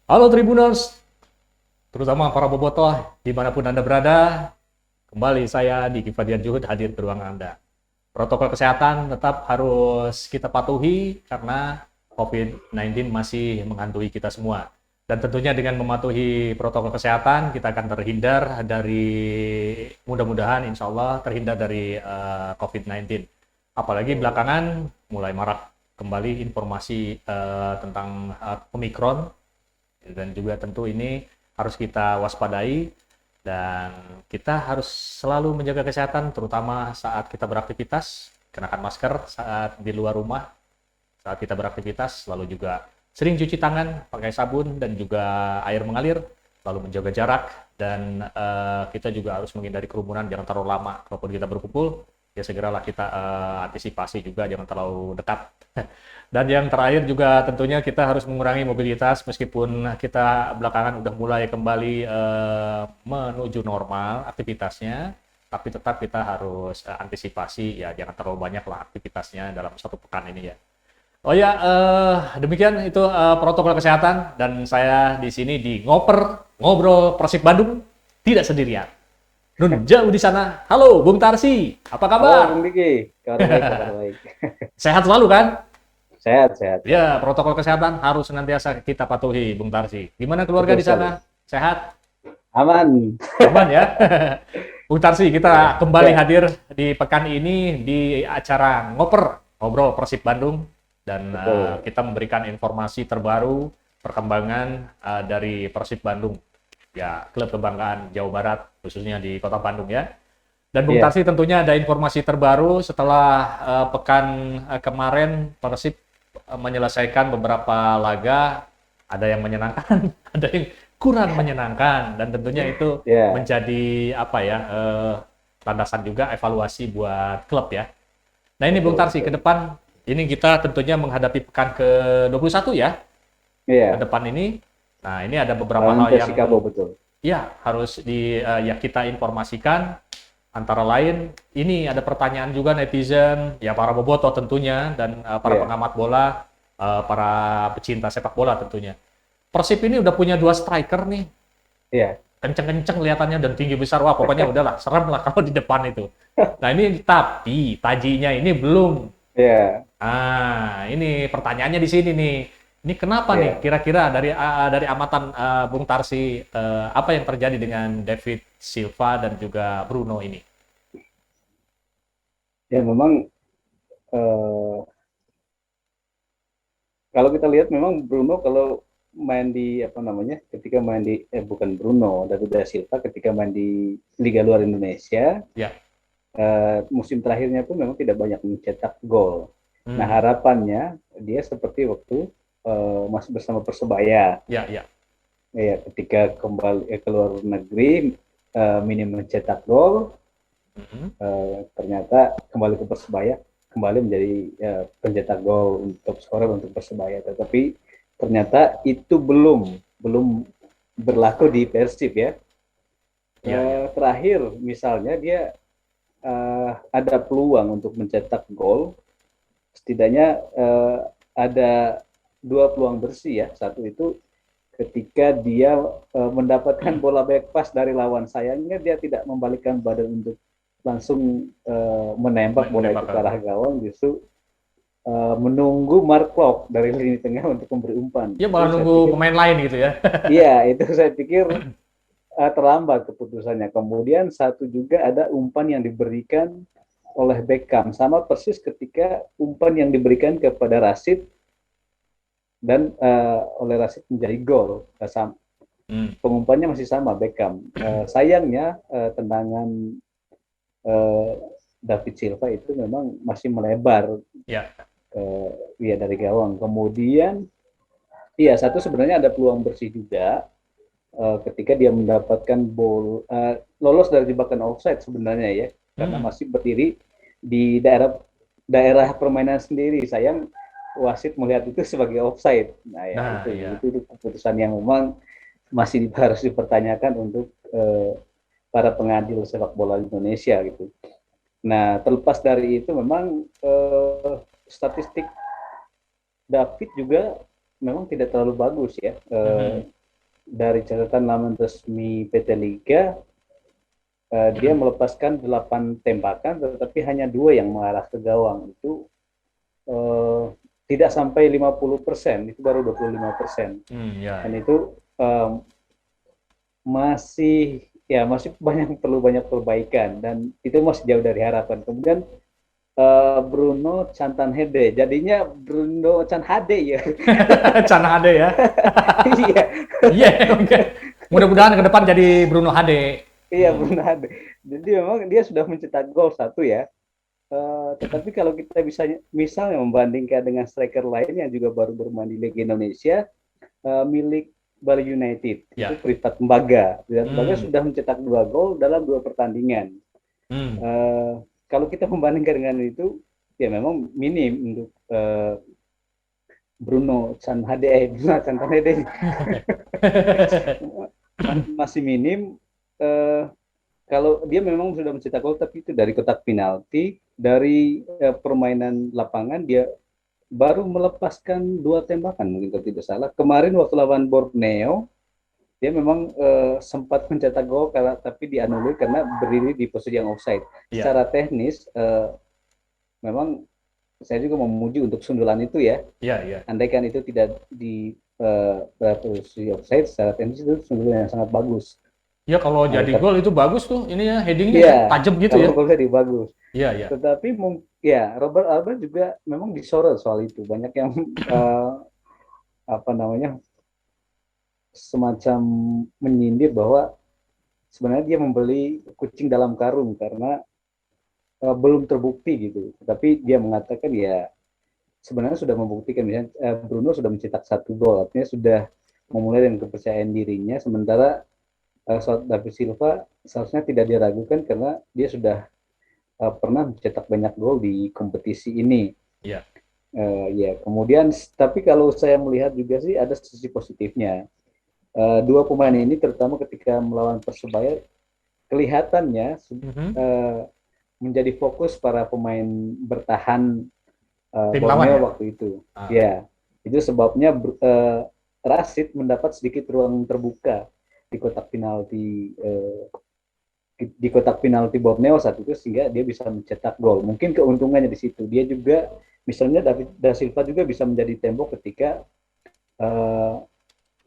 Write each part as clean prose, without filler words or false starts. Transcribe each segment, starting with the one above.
Halo Tribuners, terutama para bobotoh dimanapun Anda berada, kembali saya di Kifadian Juhud hadir ke ruang Anda. Protokol kesehatan tetap harus kita patuhi karena COVID-19 masih menghantui kita semua. Dan tentunya dengan mematuhi protokol kesehatan, kita akan terhindar dari, mudah-mudahan insya Allah terhindar dari COVID-19. Apalagi belakangan mulai marak kembali informasi tentang Omicron, dan juga tentu ini harus kita waspadai dan kita harus selalu menjaga kesehatan terutama saat kita beraktivitas, kenakan masker saat di luar rumah, saat kita beraktivitas, lalu juga sering cuci tangan pakai sabun dan juga air mengalir, lalu menjaga jarak dan kita juga harus menghindari kerumunan, jangan terlalu lama. Kalaupun kita berkumpul, ya segeralah kita antisipasi juga jangan terlalu dekat. Dan yang terakhir juga tentunya kita harus mengurangi mobilitas meskipun kita belakangan udah mulai kembali menuju normal aktivitasnya, tapi tetap kita harus antisipasi ya jangan terlalu banyak lah aktivitasnya dalam satu pekan ini ya. Oh ya, demikian itu protokol kesehatan dan saya di sini di ngobrol Persib Bandung tidak sendirian. Nun jauh di sana. Halo, Bung Tarsi. Apa Halo, kabar? Bung Diki. Kabar baik, kabar baik. Sehat selalu kan? Sehat, sehat, Ya, sehat. protokol kesehatan harus senantiasa kita patuhi, Bung Tarsi. Gimana keluarga Betul di sekali. sana? Sehat? Aman. Aman ya? Bung Tarsi, kita Ya, kembali ya, hadir di pekan ini di acara Ngobrol Persib Bandung. Dan betul. kita memberikan informasi terbaru, perkembangan dari Persib Bandung. Ya, klub kebanggaan Jawa Barat, khususnya di kota Bandung ya. Dan Bung Iya, Tarsi tentunya ada informasi terbaru setelah pekan kemarin Persib menyelesaikan beberapa laga, ada yang menyenangkan, ada yang kurang menyenangkan, dan tentunya itu ya, menjadi apa ya landasan juga evaluasi buat klub ya. Nah ini Bung betul, Tarsi ke betul. depan ini kita tentunya menghadapi pekan ke-21 ya ke Iya, depan ini. Nah ini ada beberapa lawan hal yang Persikabo betul. ya harus ya kita informasikan. Antara lain, ini ada pertanyaan juga netizen, ya para bobotoh tentunya, dan para Iya, pengamat bola, para pecinta sepak bola tentunya. Persib ini udah punya dua striker nih, iya, kenceng-kenceng kelihatannya dan tinggi besar, wah pokoknya udahlah, serem lah kalau di depan itu. Nah ini tapi tajinya ini belum. iya, Ini pertanyaannya di sini nih. Ini kenapa nih? iya. Kira-kira dari amatan Bung Tarsi, apa yang terjadi dengan David Silva dan juga Bruno ini? Ya memang eh, kalau kita lihat memang Bruno kalau main di apa namanya, ketika main di bukan Bruno, David da Silva ketika main di Liga luar Indonesia, Ya. musim terakhirnya pun memang tidak banyak mencetak gol. Nah Hmm. harapannya dia seperti waktu masih bersama Persebaya, Ya, ya. ya ketika kembali ke luar negeri minim mencetak gol, Mhm. ternyata kembali ke Persebaya kembali menjadi pencetak gol untuk skor untuk Persebaya. Tetapi ternyata itu belum belum berlaku di Persib ya. Ya, ya. Terakhir misalnya dia ada peluang untuk mencetak gol, setidaknya ada dua peluang bersih ya. Satu itu ketika dia mendapatkan bola back pass dari lawan, sayangnya dia tidak membalikkan badan untuk langsung menembak bola itu Menembak ke arah ke. gawang, justru menunggu Mark Klok dari lini tengah untuk memberi umpan. Ya malah Itu saya nunggu pikir, pemain lain gitu ya. iya itu saya pikir terlambat keputusannya. Kemudian satu juga ada umpan yang diberikan oleh Beckham, sama persis ketika umpan yang diberikan kepada Rashid dan oleh Rashid menjadi gol. Hmm. Pengumpannya masih sama Beckham. Sayangnya tendangan uh, David Silva itu memang masih melebar Ya. ke ya dari gawang. Kemudian iya satu sebenarnya ada peluang bersih juga ketika dia mendapatkan lolos dari jebakan offside sebenarnya ya, karena Hmm. masih berdiri di daerah daerah permainan sendiri. Sayang wasit melihat itu sebagai offside. Nah ya Nah, itu ya. keputusan yang memang masih harus dipertanyakan untuk para pengadil sepak bola Indonesia gitu. Nah terlepas dari itu memang statistik David juga memang tidak terlalu bagus ya. Mhm. dari catatan laman resmi PT Liga, dia melepaskan 8 tembakan, tetapi hanya 2 yang mengarah ke gawang. Itu tidak sampai 50%, itu baru 25%. Ya, Dan ya. itu masih perlu banyak perbaikan, dan itu masih jauh dari harapan. Kemudian Bruno Cantanhede, jadinya Bruno Canhade ya. Can HD ya. Iya, Iya, oke. Mudah-mudahan ke depan jadi Bruno HD. iya Bruno Hade. Jadi memang dia sudah mencetak gol satu ya. Tetapi kalau kita bisa misalnya membandingkan dengan striker lain yang juga baru bermain di Liga Indonesia, milik Bali United, itu Ya. Privat Tembaga. Privat Tembaga Hmm. sudah mencetak 2 gol dalam 2 pertandingan. Hmm. Kalau kita membandingkan dengan itu, ya memang minim untuk Bruno Cantanhede masih minim. Kalau dia memang sudah mencetak gol, tapi itu dari kotak penalti, dari permainan lapangan dia baru melepaskan 2 tembakan mungkin kalau tidak salah. Kemarin waktu lawan Borneo dia memang sempat mencetak gol, tapi dianulir karena berdiri di posisi yang offside. Ya. Secara teknis memang saya juga memuji untuk sundulan itu ya. Ya, ya. Andaikan itu tidak di posisi offside, secara teknis itu sundulan yang sangat bagus. Ya kalau jadi Tapi gol itu bagus tuh ininya headingnya ya, iya, tajam gitu kalau ya. golnya di bagus. Iya, iya. Tetapi ya Robert Alba juga memang disorot soal itu. Banyak yang apa namanya, semacam menyindir bahwa sebenarnya dia membeli kucing dalam karung karena belum terbukti gitu. Tapi dia mengatakan ya sebenarnya sudah membuktikan, misalnya Bruno sudah mencetak 1 gol, artinya sudah memulai dengan kepercayaan dirinya. Sementara David Silva seharusnya tidak diragukan karena dia sudah pernah mencetak banyak gol di kompetisi ini. Iya. Ya, kemudian tapi kalau saya melihat juga sih ada sisi positifnya. 2 pemain ini terutama ketika melawan Persebaya kelihatannya Mhm. menjadi fokus para pemain bertahan Tim lawan ya. Borneo waktu itu. Ah. Ya, itu sebabnya Rashid mendapat sedikit ruang terbuka di kotak penalti Borneo saat itu, sehingga dia bisa mencetak gol. Mungkin keuntungannya di situ. Dia juga misalnya David da Silva juga bisa menjadi tembok ketika uh,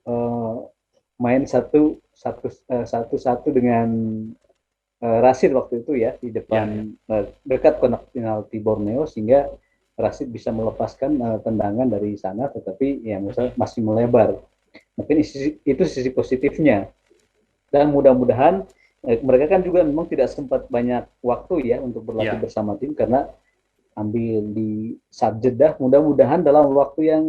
uh, main satu dengan Rashid waktu itu ya, di depan dekat kotak penalti Borneo, sehingga Rashid bisa melepaskan tendangan dari sana, tetapi ya masih melebar. Mungkin itu sisi positifnya. Dan mudah-mudahan mereka kan juga memang tidak sempat banyak waktu ya untuk berlatih bersama tim karena ambil di saat jeda. Mudah-mudahan dalam waktu yang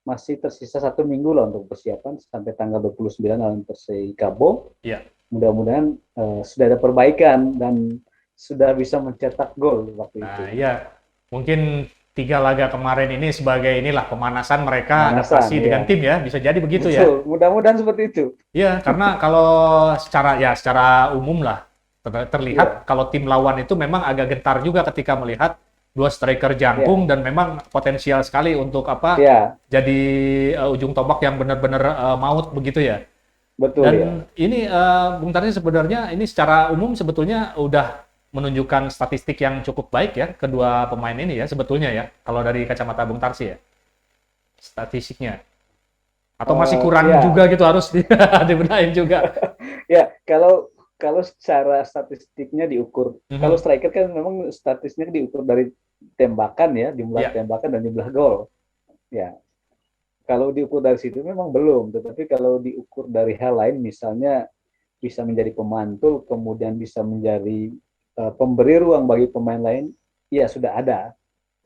masih tersisa 1 minggu lah untuk persiapan sampai tanggal 29 lawan Persikabo. Mudah-mudahan sudah ada perbaikan dan sudah bisa mencetak gol waktu itu. Iya, mungkin 3 laga kemarin ini sebagai inilah pemanasan mereka adaptasi dengan tim ya, bisa jadi begitu. Betul, ya. Mudah-mudahan seperti itu. Iya, karena kalau secara umum lah terlihat kalau tim lawan itu memang agak gentar juga ketika melihat 2 striker jangkung dan memang potensial sekali untuk jadi ujung tombak yang benar-benar maut begitu ya. Betul. Dan ini Bung Tarsi sebenarnya ini secara umum sebetulnya udah menunjukkan statistik yang cukup baik ya kedua pemain ini ya sebetulnya ya kalau dari kacamata Bung Tarsi ya statistiknya. Atau masih kurang juga gitu harus dibenahin juga. Ya, kalau secara statistiknya diukur, kalau striker kan memang statistiknya diukur dari tembakan ya, jumlah tembakan dan jumlah gol. Ya, kalau diukur dari situ memang belum, tetapi kalau diukur dari hal lain, misalnya bisa menjadi pemantul, kemudian bisa menjadi pemberi ruang bagi pemain lain, ya sudah ada.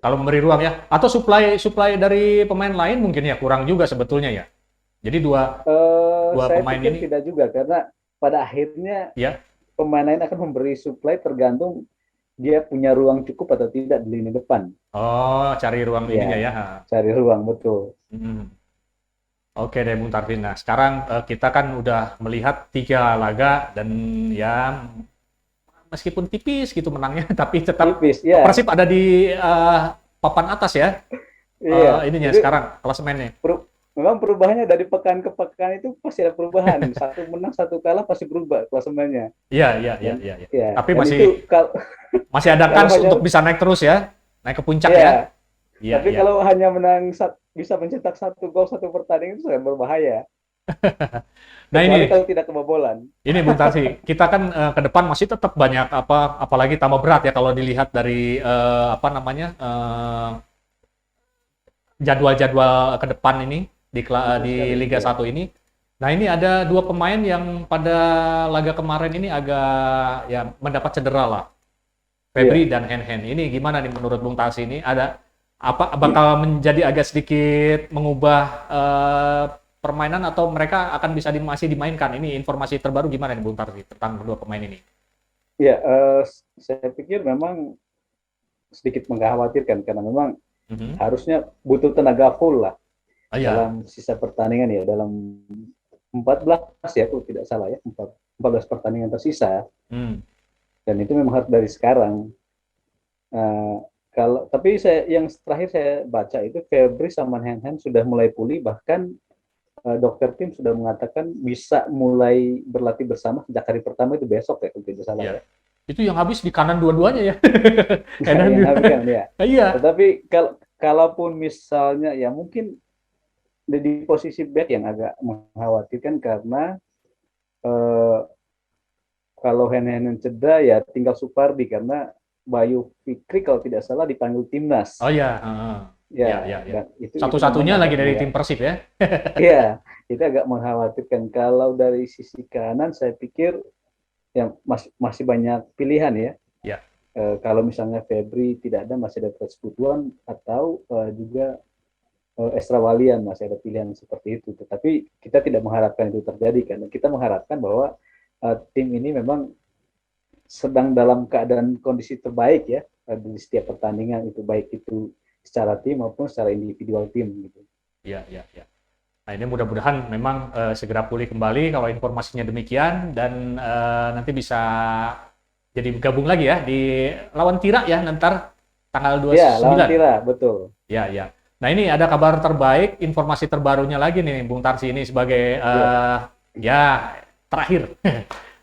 Kalau memberi ruang ya, atau supply dari pemain lain mungkin ya kurang juga sebetulnya ya. Jadi dua pemain ini tidak juga, karena pada akhirnya pemain lain akan memberi supply tergantung dia punya ruang cukup atau tidak di lini depan. Oh, cari ruang ininya ya. Cari ruang, betul. Oke deh Bung Tarvin. Nah, sekarang kita kan udah melihat 3 laga dan ya meskipun tipis gitu menangnya, tapi tetap Persib ada di papan atas ya. Ininya jadi, sekarang klasemennya. memang perubahannya dari pekan ke pekan itu pasti ada perubahan. Satu menang, satu kalah pasti berubah klasemennya. Iya, iya, iya, Dan iya, iya. ya, Tapi dan masih itu masih ada kalau kans hanya untuk bisa naik terus ya, naik ke puncak ya. ya, Iya, tapi iya. kalau hanya bisa mencetak satu gol satu pertandingan itu sangat berbahaya. Nah Kecuali ini, kalau tidak kebobolan. Bung Tarsi, kita kan ke depan masih tetap banyak apa, apalagi tambah berat ya kalau dilihat dari apa namanya jadwal-jadwal ke depan ini Betul di sekali. Liga Ya, 1 ini. Nah ini ada dua pemain yang pada laga kemarin ini agak ya mendapat cedera lah, Febri iya. dan Hen. Ini gimana nih menurut Bung Tarsi ini? Ada apa bakal menjadi agak sedikit mengubah permainan atau mereka akan bisa masih dimainkan? Ini informasi terbaru gimana nih Bung Tarsi tentang kedua pemain ini? Ya, saya pikir memang sedikit mengkhawatirkan karena memang Mhm. harusnya butuh tenaga full lah Oh ya. dalam sisa pertandingan ya, dalam 14 ya kalau tidak salah ya, 14 pertandingan tersisa, Hmm. dan itu memang harus dari sekarang. Uh, Kalau tapi yang terakhir saya baca itu Febri sama Hen sudah mulai pulih, bahkan dokter tim sudah mengatakan bisa mulai berlatih bersama sejak hari pertama itu besok ya kalau tidak salah Ya. ya. Itu yang habis di kanan dua-duanya ya. Kanan Yang dua. habis kan ya. Iya. Tetapi kalaupun misalnya ya mungkin di posisi back yang agak mengkhawatirkan karena eh, kalau Hen cedera ya tinggal Supardi karena Bayu Fikri kalau tidak salah dipanggil Oh timnas. ya. Heeh. Ya, Ya, ya, ya. dan itu memang Satu-satunya lagi agak dari tim Persib ya. ya, itu agak mengkhawatirkan. Kalau dari sisi kanan saya pikir yang masih banyak pilihan ya. Ya. Kalau misalnya Febri tidak ada, masih ada Fred Butuan atau juga Esra Walian, masih ada pilihan seperti itu. Tetapi kita tidak mengharapkan itu terjadi karena kita mengharapkan bahwa tim ini memang sedang dalam keadaan kondisi terbaik ya di setiap pertandingan, itu baik itu secara tim maupun secara individual tim gitu. Ya, ya, ya. Nah, ini mudah-mudahan memang segera pulih kembali kalau informasinya demikian dan nanti bisa jadi gabung lagi ya di lawan Tira ya nanti tanggal Ya, lawan 29. Tira, betul. Ya, ya. Nah, ini ada kabar terbaik, informasi terbarunya lagi nih Bung Tarsi ini sebagai Ya, ya terakhir.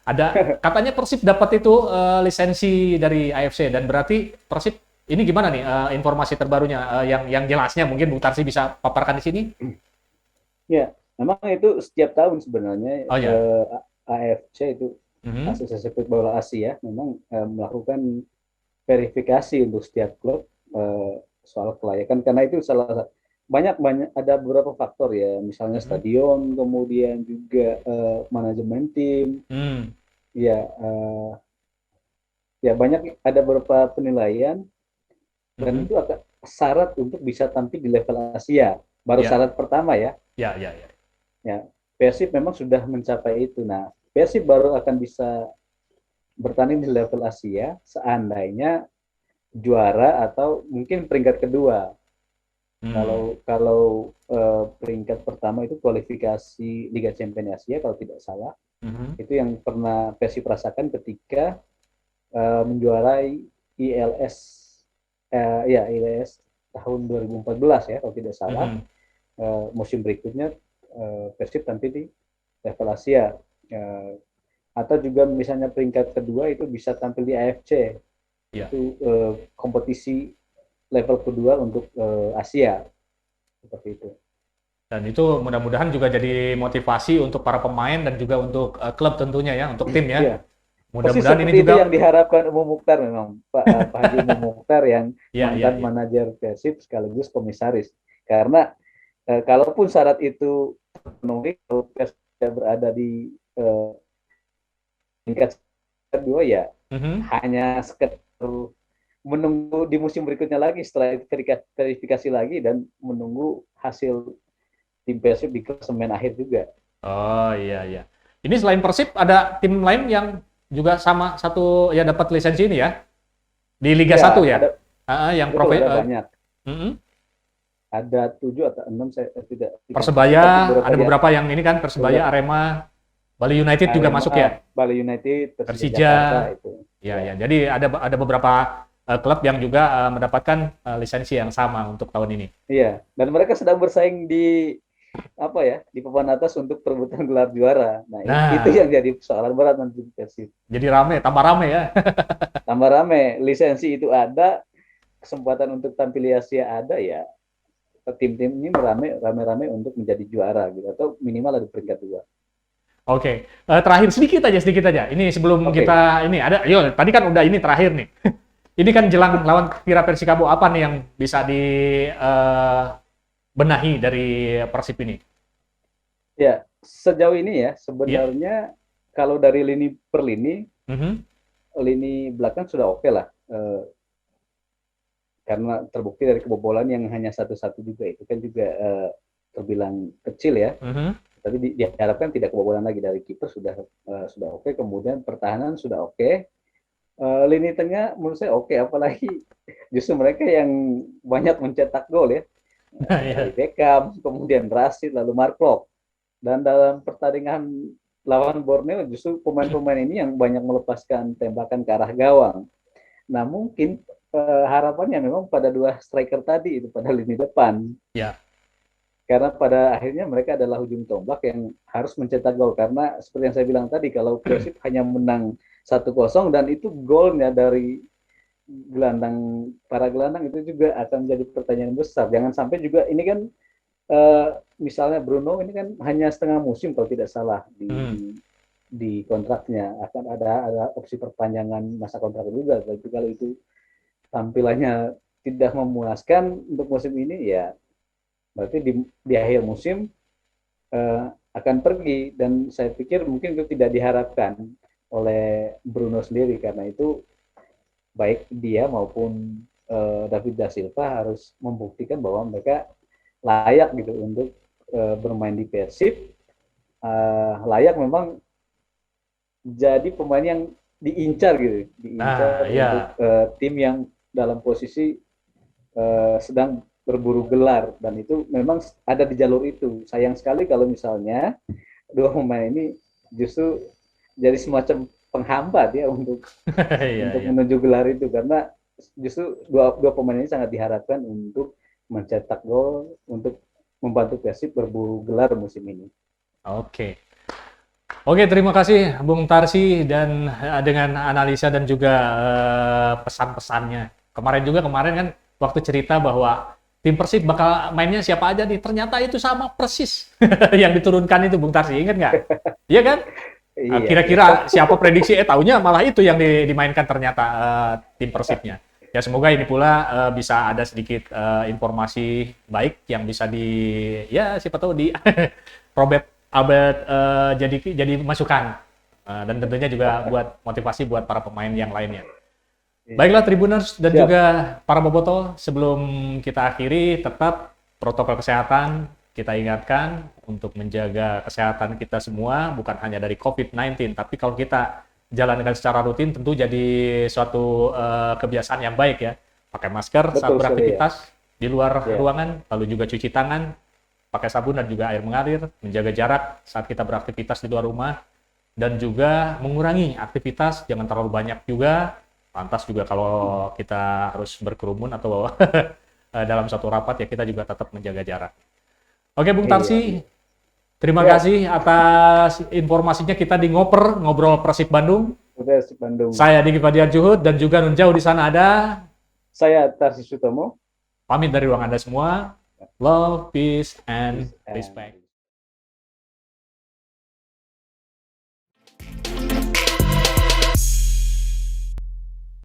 Ada katanya Persib dapat itu lisensi dari AFC dan berarti Persib ini gimana nih informasi terbarunya yang jelasnya mungkin Bung Tarsi bisa paparkan di sini? ya, memang itu setiap tahun sebenarnya Oh ya. AFC itu Mhm. Asosiasi Sepak Bola Asia memang melakukan verifikasi untuk setiap klub soal kelayakan karena itu banyak ada beberapa faktor ya, misalnya Mhm. stadion, kemudian juga manajemen tim, Hmm. ya ya banyak ada beberapa penilaian, dan Mhm. itu akan syarat untuk bisa tampil di level Asia. Baru Ya, syarat pertama ya. ya, ya, ya. Ya, Persib memang sudah mencapai itu. Nah, Persib baru akan bisa bertanding di level Asia seandainya juara atau mungkin peringkat kedua. Hmm. Kalau kalau peringkat pertama itu kualifikasi Liga Champions Asia kalau tidak salah. Mhm. Itu yang pernah Persib rasakan ketika menjuarai ILS ya ILS tahun 2014 ya kalau tidak salah. Mhm. Musim berikutnya Persib tampil di level Asia, atau juga misalnya peringkat kedua itu bisa tampil di AFC, Ya. itu kompetisi level kedua untuk Asia seperti itu. Dan itu mudah-mudahan juga jadi motivasi untuk para pemain dan juga untuk klub tentunya ya, untuk tim ya. Iya, persis Mudah-mudahan ini seperti itu yang juga diharapkan Umum Mukhtar, memang Pak Haji Umum Mukhtar yang ya, ya, mantan ya. manajer Persib sekaligus komisaris. Karena kalaupun syarat itu terpenuhi, kalau Persib berada di tingkat kedua ya Mhm. hanya sekedar menunggu di musim berikutnya lagi setelah verifikasi lagi dan menunggu hasil tim Persib di klasemen akhir juga. Oh iya, iya. Ini selain Persib ada tim lain yang juga sama satu ya dapat lisensi ini ya di Liga Ya, 1 ya. ada Yang betul ada banyak. mhm. Ada 7 atau 6 saya tidak ingat pasti, Persebaya tapi beberapa ada dia beberapa yang ini kan Persebaya, beberapa Arema, Bali United juga masuk Arema, ya. Bali United, Persija Persija. Jakarta itu. Ya, Ya. ya. Jadi ada beberapa klub yang juga mendapatkan lisensi yang sama untuk tahun ini. Iya, dan mereka sedang bersaing di apa ya, di papan atas untuk perebutan gelar juara. Nah, itu Nah, yang jadi persoalan berat nanti di Persib. jadi rame, tambah rame ya. Tambah rame, lisensi itu ada, kesempatan untuk tampil di Asia ada ya. Tim-tim ini rame-rame untuk menjadi juara gitu atau minimal ada peringkat dua. Oke, terakhir sedikit aja. Ini sebelum Oke, kita ini ada, yo tadi kan udah ini terakhir nih. Ini kan jelang lawan Vira Persikabo apa nih yang bisa benahi dari Persib ini? ya sejauh ini ya Iya. sebenarnya kalau dari lini per Mhm. lini belakang sudah oke lah. Karena terbukti dari kebobolan yang hanya satu-satu juga itu kan juga terbilang kecil ya. Mhm. Tapi diharapkan tidak kebobolan lagi dari kiper sudah oke. Kemudian pertahanan sudah oke. Lini tengah menurut saya oke, apalagi justru mereka yang banyak mencetak gol ya. Dari Iya. Beckham, kemudian Rashid, lalu Mark Klok. Dan dalam pertandingan lawan Borneo justru pemain-pemain ini yang banyak melepaskan tembakan ke arah gawang. Nah mungkin harapannya memang pada dua striker tadi itu pada lini depan. Ya. Karena pada akhirnya mereka adalah ujung tombak yang harus mencetak gol. Karena seperti yang saya bilang tadi, kalau Persib hanya menang 1-0 dan itu golnya dari para gelandang itu juga akan menjadi pertanyaan besar. Jangan sampai juga ini kan eh, misalnya Bruno ini kan hanya setengah musim kalau tidak salah Mhm. di kontraknya, akan ada opsi perpanjangan masa kontrak juga. Tapi kalau itu tampilannya tidak memuaskan untuk musim ini ya berarti di akhir musim akan pergi, dan saya pikir mungkin itu tidak diharapkan oleh Bruno sendiri. Karena itu baik dia maupun David da Silva harus membuktikan bahwa mereka layak gitu untuk bermain di Persib, layak memang jadi pemain yang diincar gitu, Nah, diincar untuk ya. tim yang dalam posisi sedang berburu gelar, dan itu memang ada di jalur itu. Sayang sekali kalau misalnya dua pemain ini justru jadi semacam penghambat ya Iya, untuk iya. menuju gelar itu, karena justru dua pemain ini sangat diharapkan untuk mencetak gol untuk membantu Persib berburu gelar musim ini. Oke. Oke, terima kasih Bung Tarsi dan dengan analisa dan juga pesan-pesannya. Kemarin kan waktu cerita bahwa tim Persib bakal mainnya siapa aja nih, ternyata itu sama persis yang diturunkan itu Bung Tarsi, ingat nggak? Iya kan? Iya, iya. Kira-kira siapa prediksi? Taunya malah itu yang dimainkan ternyata tim Persibnya. Ya semoga ini pula bisa ada sedikit informasi baik yang bisa ya siapa tahu di Robert Albert jadi masukan. Dan tentunya juga buat motivasi buat para pemain yang lainnya. Iya. Baiklah Tribuners dan Siap. juga para boboto, sebelum kita akhiri tetap protokol kesehatan kita ingatkan untuk menjaga kesehatan kita semua, bukan hanya dari COVID-19, tapi kalau kita jalankan secara rutin tentu jadi suatu kebiasaan yang baik ya. Pakai masker saat Betul sekali ya. beraktivitas di luar Ya. ruangan, lalu juga cuci tangan, pakai sabun dan juga air mengalir, menjaga jarak saat kita beraktivitas di luar rumah, dan juga mengurangi aktivitas, jangan terlalu banyak juga. Lantas juga kalau kita harus berkerumun atau dalam satu rapat ya kita juga tetap menjaga jarak. Oke Bung Iya, Tarsi, iya. terima Siap. kasih atas informasinya kita di ngobrol Persib Bandung. Persib Bandung. Saya Diki Fadian Juhud dan juga Nun Jauh di sana ada. Saya Tarsis Sutomo. Pamit dari ruang Anda semua. Love, peace, and Peace and respect.